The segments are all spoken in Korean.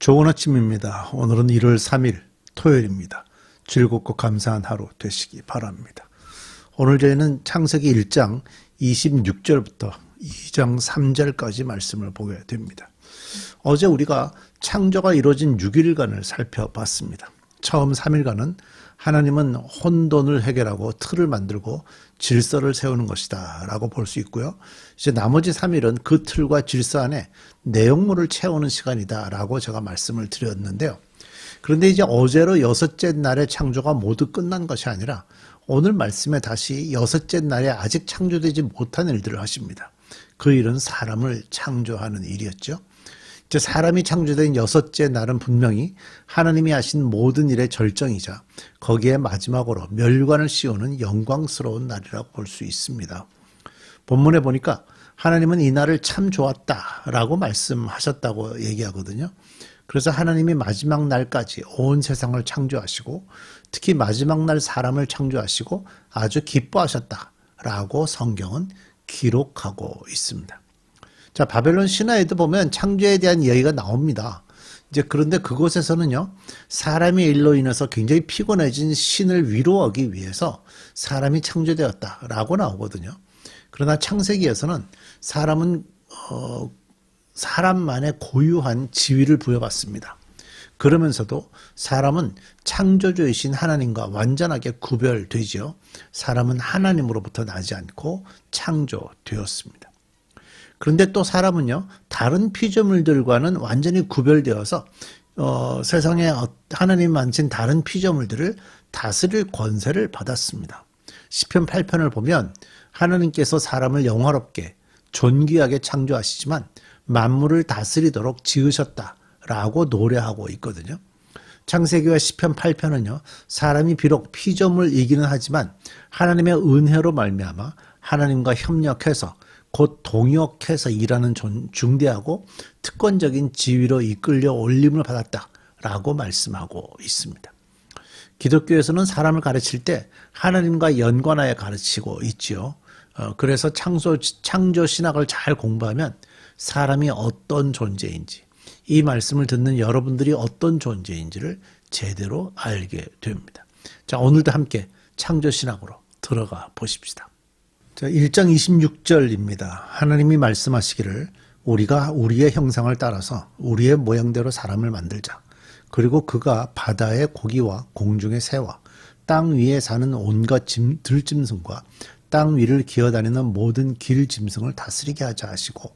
좋은 아침입니다. 오늘은 1월 3일 토요일입니다. 즐겁고 감사한 하루 되시기 바랍니다. 오늘 저희는 창세기 1장 26절부터 2장 3절까지 말씀을 보게 됩니다. 어제 우리가 창조가 이루어진 6일간을 살펴봤습니다. 처음 3일간은 하나님은 혼돈을 해결하고 틀을 만들고 질서를 세우는 것이다 라고 볼 수 있고요. 이제 나머지 3일은 그 틀과 질서 안에 내용물을 채우는 시간이다 라고 제가 말씀을 드렸는데요. 그런데 이제 어제로 여섯째 날의 창조가 모두 끝난 것이 아니라 오늘 말씀에 다시 여섯째 날에 아직 창조되지 못한 일들을 하십니다. 그 일은 사람을 창조하는 일이었죠. 이제 사람이 창조된 여섯째 날은 분명히 하나님이 하신 모든 일의 절정이자 거기에 마지막으로 멸관을 씌우는 영광스러운 날이라고 볼 수 있습니다. 본문에 보니까 하나님은 이 날을 참 좋았다라고 말씀하셨다고 얘기하거든요. 그래서 하나님이 마지막 날까지 온 세상을 창조하시고 특히 마지막 날 사람을 창조하시고 아주 기뻐하셨다라고 성경은 기록하고 있습니다. 자, 바벨론 신화에도 보면 창조에 대한 이야기가 나옵니다. 이제 그런데 그곳에서는요, 사람의 일로 인해서 굉장히 피곤해진 신을 위로하기 위해서 사람이 창조되었다라고 나오거든요. 그러나 창세기에서는 사람은 사람만의 고유한 지위를 부여받습니다. 그러면서도 사람은 창조주이신 하나님과 완전하게 구별되지요. 사람은 하나님으로부터 나지 않고 창조되었습니다. 그런데 또 사람은요, 다른 피조물들과는 완전히 구별되어서 세상에 하나님 만진 다른 피조물들을 다스릴 권세를 받았습니다. 시편 8편을 보면 하나님께서 사람을 영화롭게 존귀하게 창조하시지만 만물을 다스리도록 지으셨다라고 노래하고 있거든요. 창세기와 시편 8편은요, 사람이 비록 피조물이기는 하지만 하나님의 은혜로 말미암아 하나님과 협력해서 곧 동역해서 일하는 중대하고 특권적인 지위로 이끌려 올림을 받았다라고 말씀하고 있습니다. 기독교에서는 사람을 가르칠 때 하나님과 연관하여 가르치고 있지요. 그래서 창조 신학을 잘 공부하면 사람이 어떤 존재인지, 이 말씀을 듣는 여러분들이 어떤 존재인지를 제대로 알게 됩니다. 자, 오늘도 함께 창조 신학으로 들어가 보십시다. 자, 1장 26절입니다. 하나님이 말씀하시기를 우리가 우리의 형상을 따라서 우리의 모양대로 사람을 만들자. 그리고 그가 바다의 고기와 공중의 새와 땅 위에 사는 온갖 들짐승과 땅 위를 기어다니는 모든 길 짐승을 다스리게 하자 하시고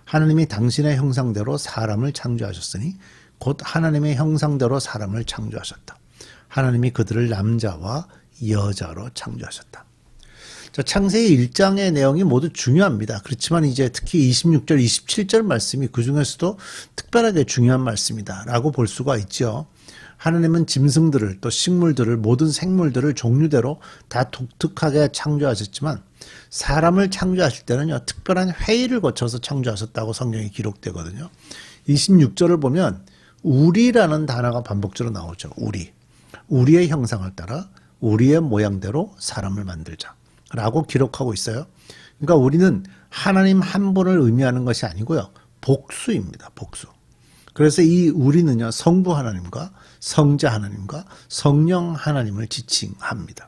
하나님이 당신의 형상대로 사람을 창조하셨으니 곧 하나님의 형상대로 사람을 창조하셨다. 하나님이 그들을 남자와 여자로 창조하셨다. 자, 창세기 1장의 내용이 모두 중요합니다. 그렇지만 이제 특히 26절, 27절 말씀이 그 중에서도 특별하게 중요한 말씀이다 라고 볼 수가 있죠. 하나님은 짐승들을 또 식물들을 모든 생물들을 종류대로 다 독특하게 창조하셨지만 사람을 창조하실 때는요, 특별한 회의를 거쳐서 창조하셨다고 성경에 기록되거든요. 26절을 보면 우리라는 단어가 반복적으로 나오죠. 우리의 형상을 따라 우리의 모양대로 사람을 만들자 라고 기록하고 있어요. 그러니까 우리는 하나님 한 분을 의미하는 것이 아니고요, 복수입니다. 복수. 그래서 이 우리는요, 성부 하나님과 성자 하나님과 성령 하나님을 지칭합니다.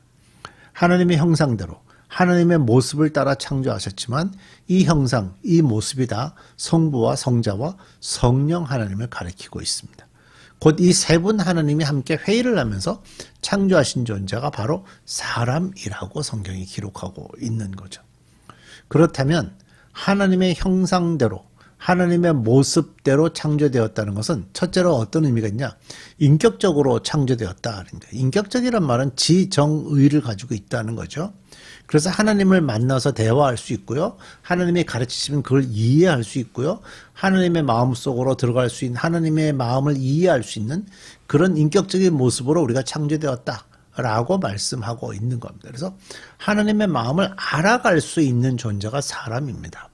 하나님의 형상대로 하나님의 모습을 따라 창조하셨지만 이 형상, 이 모습이 다 성부와 성자와 성령 하나님을 가리키고 있습니다. 곧 이 세 분 하나님이 함께 회의를 하면서 창조하신 존재가 바로 사람이라고 성경이 기록하고 있는 거죠. 그렇다면 하나님의 형상대로 하나님의 모습대로 창조되었다는 것은 첫째로 어떤 의미가 있냐? 인격적으로 창조되었다. 인격적이란 말은 지정의를 가지고 있다는 거죠. 그래서 하나님을 만나서 대화할 수 있고요. 하나님이 가르치시면 그걸 이해할 수 있고요. 하나님의 마음속으로 들어갈 수 있는, 하나님의 마음을 이해할 수 있는 그런 인격적인 모습으로 우리가 창조되었다라고 말씀하고 있는 겁니다. 그래서 하나님의 마음을 알아갈 수 있는 존재가 사람입니다.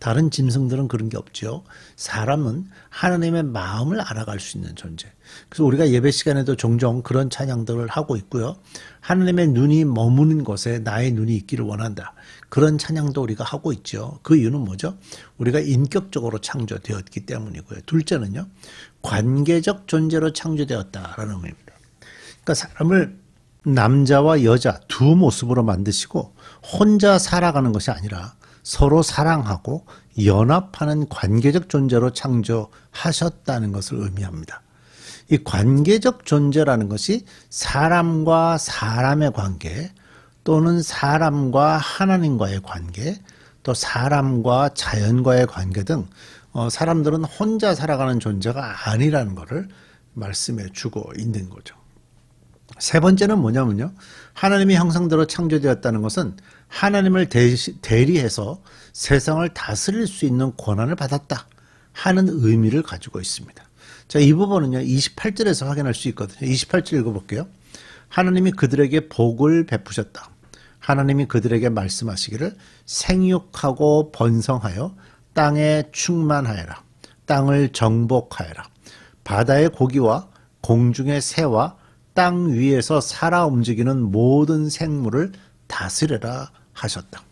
다른 짐승들은 그런 게 없죠. 사람은 하나님의 마음을 알아갈 수 있는 존재. 그래서 우리가 예배 시간에도 종종 그런 찬양들을 하고 있고요. 하나님의 눈이 머무는 곳에 나의 눈이 있기를 원한다. 그런 찬양도 우리가 하고 있죠. 그 이유는 뭐죠? 우리가 인격적으로 창조되었기 때문이고요. 둘째는요. 관계적 존재로 창조되었다라는 의미입니다. 그러니까 사람을 남자와 여자 두 모습으로 만드시고 혼자 살아가는 것이 아니라 서로 사랑하고 연합하는 관계적 존재로 창조하셨다는 것을 의미합니다. 이 관계적 존재라는 것이 사람과 사람의 관계 또는 사람과 하나님과의 관계 또 사람과 자연과의 관계 등 사람들은 혼자 살아가는 존재가 아니라는 것을 말씀해 주고 있는 거죠. 세 번째는 뭐냐면요. 하나님의 형상대로 창조되었다는 것은 하나님을 대리해서 세상을 다스릴 수 있는 권한을 받았다 하는 의미를 가지고 있습니다. 자, 이 부분은요. 28절에서 확인할 수 있거든요. 28절 읽어볼게요. 하나님이 그들에게 복을 베푸셨다. 하나님이 그들에게 말씀하시기를 생육하고 번성하여 땅에 충만하여라. 땅을 정복하여라. 바다의 고기와 공중의 새와 땅 위에서 살아 움직이는 모든 생물을 다스려라 하셨다.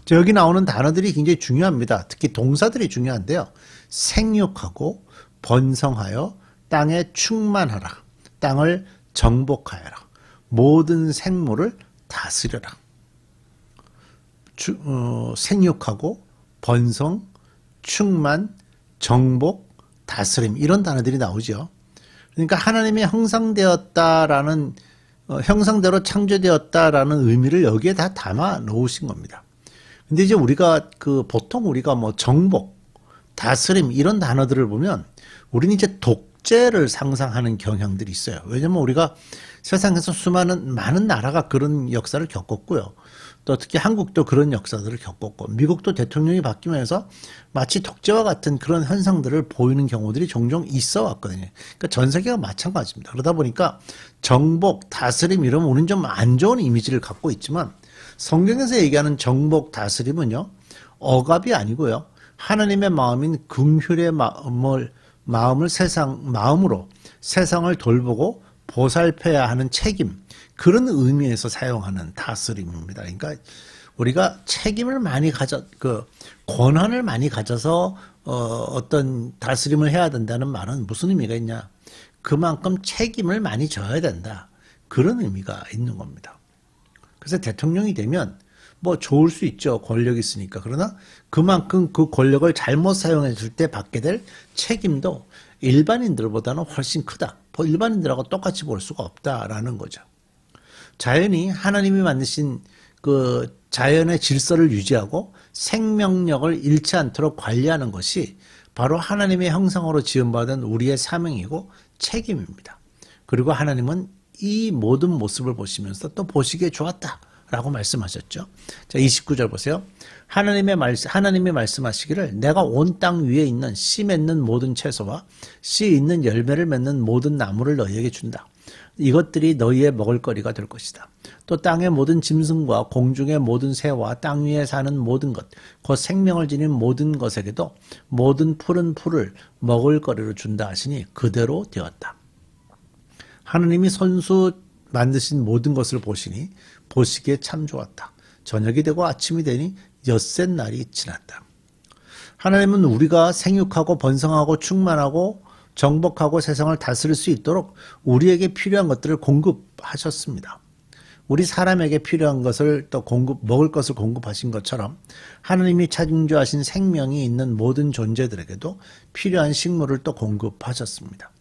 자, 여기 나오는 단어들이 굉장히 중요합니다. 특히 동사들이 중요한데요. 생육하고 번성하여 땅에 충만하라. 땅을 정복하여라. 모든 생물을 다스려라. 생육하고 번성, 충만, 정복, 다스림 이런 단어들이 나오죠. 그러니까 하나님의 형상되었다라는 형상대로 창조되었다라는 의미를 여기에 다 담아 놓으신 겁니다. 근데 이제 우리가 보통 우리가 뭐 정복, 다스림 이런 단어들을 보면 우리는 이제 독재를 상상하는 경향들이 있어요. 왜냐면 우리가 세상에서 많은 나라가 그런 역사를 겪었고요. 또 특히 한국도 그런 역사들을 겪었고 미국도 대통령이 바뀌면서 마치 독재와 같은 그런 현상들을 보이는 경우들이 종종 있어 왔거든요. 그러니까 전 세계가 마찬가지입니다. 그러다 보니까 정복, 다스림 이러면 우리는 좀 안 좋은 이미지를 갖고 있지만 성경에서 얘기하는 정복, 다스림은요. 억압이 아니고요. 하나님의 마음인 긍휼의 마음으로 세상을 돌보고 보살펴야 하는 책임, 그런 의미에서 사용하는 다스림입니다. 그러니까 우리가 책임을 많이 권한을 많이 가져서 어떤 다스림을 해야 된다는 말은 무슨 의미가 있냐? 그만큼 책임을 많이 져야 된다. 그런 의미가 있는 겁니다. 그래서 대통령이 되면 뭐 좋을 수 있죠. 권력이 있으니까. 그러나 그만큼 그 권력을 잘못 사용했을 때 받게 될 책임도 일반인들보다는 훨씬 크다. 일반인들하고 똑같이 볼 수가 없다라는 거죠. 자연이 하나님이 만드신 그 자연의 질서를 유지하고 생명력을 잃지 않도록 관리하는 것이 바로 하나님의 형상으로 지음받은 우리의 사명이고 책임입니다. 그리고 하나님은 이 모든 모습을 보시면서 또 보시기에 좋았다라고 말씀하셨죠. 자, 29절 보세요. 하나님이 말씀하시기를 내가 온 땅 위에 있는 씨 맺는 모든 채소와 씨 있는 열매를 맺는 모든 나무를 너희에게 준다. 이것들이 너희의 먹을거리가 될 것이다. 또 땅의 모든 짐승과 공중의 모든 새와 땅 위에 사는 모든 것, 곧 생명을 지닌 모든 것에게도 모든 푸른 풀을 먹을거리로 준다 하시니 그대로 되었다. 하나님이 손수 만드신 모든 것을 보시니 보시기에 참 좋았다. 저녁이 되고 아침이 되니 엿새 날이 지났다. 하나님은 우리가 생육하고 번성하고 충만하고 정복하고 세상을 다스릴 수 있도록 우리에게 필요한 것들을 공급하셨습니다. 우리 사람에게 필요한 것을 또 먹을 것을 공급하신 것처럼 하나님이 창조하신 생명이 있는 모든 존재들에게도 필요한 식물을 또 공급하셨습니다.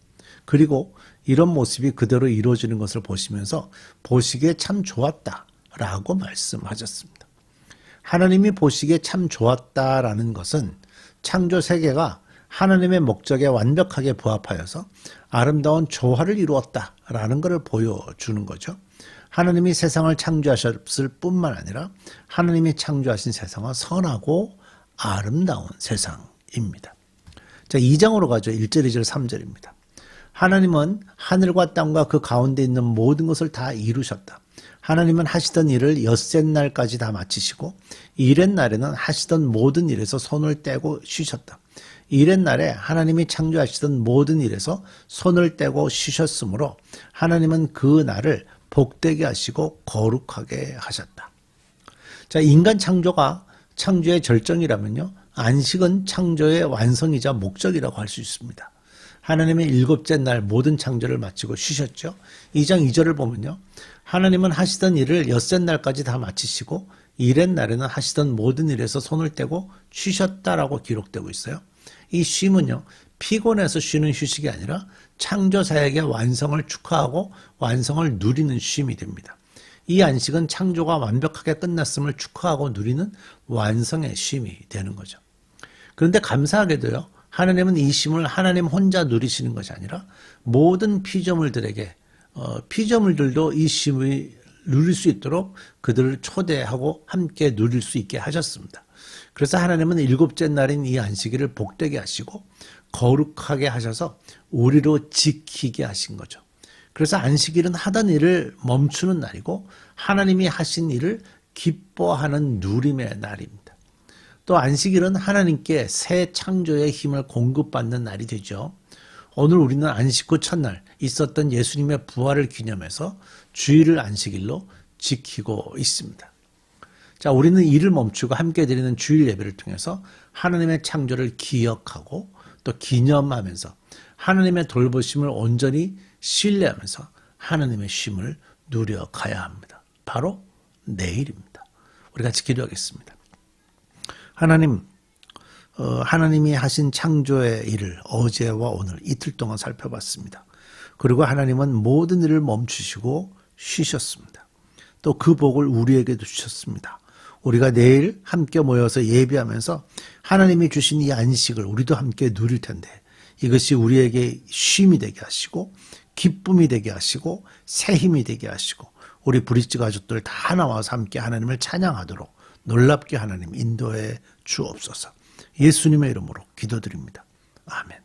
그리고 이런 모습이 그대로 이루어지는 것을 보시면서 보시기에 참 좋았다라고 말씀하셨습니다. 하나님이 보시기에 참 좋았다라는 것은 창조 세계가 하나님의 목적에 완벽하게 부합하여서 아름다운 조화를 이루었다라는 것을 보여주는 거죠. 하나님이 세상을 창조하셨을 뿐만 아니라 하나님이 창조하신 세상은 선하고 아름다운 세상입니다. 자, 2장으로 가죠. 1절, 2절, 3절입니다. 하나님은 하늘과 땅과 그 가운데 있는 모든 것을 다 이루셨다. 하나님은 하시던 일을 엿새 날까지 다 마치시고 이렛 날에는 하시던 모든 일에서 손을 떼고 쉬셨다. 이렛 날에 하나님이 창조하시던 모든 일에서 손을 떼고 쉬셨으므로 하나님은 그 날을 복되게 하시고 거룩하게 하셨다. 자, 인간 창조가 창조의 절정이라면요, 안식은 창조의 완성이자 목적이라고 할 수 있습니다. 하나님은 일곱째 날 모든 창조를 마치고 쉬셨죠. 2장 2절을 보면요, 하나님은 하시던 일을 엿새 날까지 다 마치시고 이렛 날에는 하시던 모든 일에서 손을 떼고 쉬셨다라고 기록되고 있어요. 이 쉼은요, 피곤해서 쉬는 휴식이 아니라 창조 사역의 완성을 축하하고 완성을 누리는 쉼이 됩니다. 이 안식은 창조가 완벽하게 끝났음을 축하하고 누리는 완성의 쉼이 되는 거죠. 그런데 감사하게도요, 하나님은 이 쉼을 하나님 혼자 누리시는 것이 아니라 모든 피조물들에게 피조물들도 이 쉼을 누릴 수 있도록 그들을 초대하고 함께 누릴 수 있게 하셨습니다. 그래서 하나님은 일곱째 날인 이 안식일을 복되게 하시고 거룩하게 하셔서 우리로 지키게 하신 거죠. 그래서 안식일은 하던 일을 멈추는 날이고 하나님이 하신 일을 기뻐하는 누림의 날입니다. 또 안식일은 하나님께 새 창조의 힘을 공급받는 날이 되죠. 오늘 우리는 안식 후 첫날 있었던 예수님의 부활을 기념해서 주일을 안식일로 지키고 있습니다. 자, 우리는 일을 멈추고 함께 드리는 주일 예배를 통해서 하나님의 창조를 기억하고 또 기념하면서 하나님의 돌보심을 온전히 신뢰하면서 하나님의 쉼을 누려가야 합니다. 바로 내일입니다. 우리 같이 기도하겠습니다. 하나님이 하신 창조의 일을 어제와 오늘 이틀 동안 살펴봤습니다. 그리고 하나님은 모든 일을 멈추시고 쉬셨습니다. 또 그 복을 우리에게도 주셨습니다. 우리가 내일 함께 모여서 예배하면서 하나님이 주신 이 안식을 우리도 함께 누릴 텐데 이것이 우리에게 쉼이 되게 하시고 기쁨이 되게 하시고 새 힘이 되게 하시고 우리 브릿지 가족들 다 나와서 함께 하나님을 찬양하도록 놀랍게 하나님 인도해 주옵소서. 예수님의 이름으로 기도드립니다. 아멘.